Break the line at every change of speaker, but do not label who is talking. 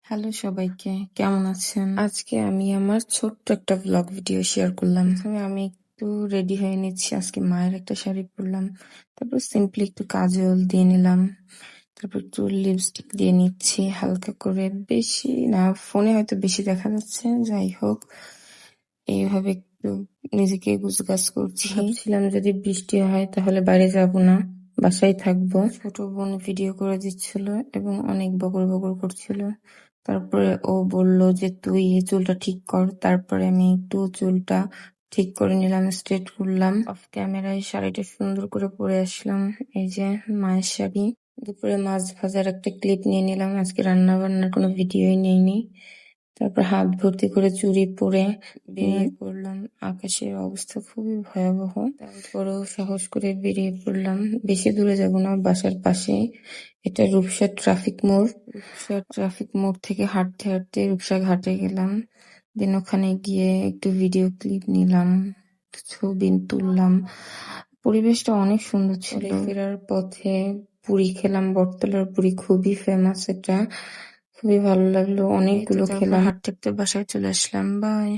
Hello সবাইকে, কেমন আছেন? আজকে আমি আমার ছোট্ট একটা ভ্লগ ভিডিও শেয়ার করলাম। প্রথমে আমি একটু রেডি হয়ে নিচ্ছি। আজকে মায়ের একটা শাড়ি পরলাম। তারপর সিম্পলি একটু কাজল দিয়ে নিলাম। তারপর একটু লিপস্টিক দিয়ে নিচ্ছি হালকা করে। বেশি না, ফোনে হয়তো বেশি দেখা যাচ্ছে। যাই হোক, এইভাবে একটু নিজেকে গুছগাছ করছি। ভাবছিলাম যদি বৃষ্টি হয় তাহলে বাইরে যাব না, বাসায় থাকবো। ছোট বোন ভিডিও করে দিচ্ছিল এবং অনেক বকর বকর করছিল। তারপরে ও বলল যে তুই এই চুলটা ঠিক কর। তারপরে আমি একটু চুলটা ঠিক করে নিলাম, স্ট্রেট করলাম। অফ ক্যামেরায় শাড়িটা সুন্দর করে পরে আসলাম। এই যে মায়ের শাড়ি। দুপুরে মাছ ভাজার একটা ক্লিপ নিয়ে নিলাম। আজকে রান্না বান্নার কোনো ভিডিওই নেইনি। তারপর হাত ভর্তি করে চুড়ি পরে বেরিয়ে পড়লাম। আকাশের অবস্থা খুবই ভয়াবহ। তারপরেও সাহস করে বেরিয়ে পড়লাম। বেশি দূরে যাব না, বাসার পাশে। এটা রূপসা ট্রাফিক মোড়। রূপসা ট্রাফিক মোড় থেকে হাঁটতে হাঁটতে রূপসা ঘাটে গেলাম। দেন ওখানে গিয়ে একটু ভিডিও ক্লিপ নিলাম, ছবি তুললাম। পরিবেশটা অনেক সুন্দর ছিল। ফেরার পথে পুরি খেলাম, বটতলার পুরি খুবই ফেমাস। এটা খুবই ভালো লাগলো, অনেকগুলো খেলাম। হাঁটতে হাঁটতে বাসায় চলে আসলাম। বাই।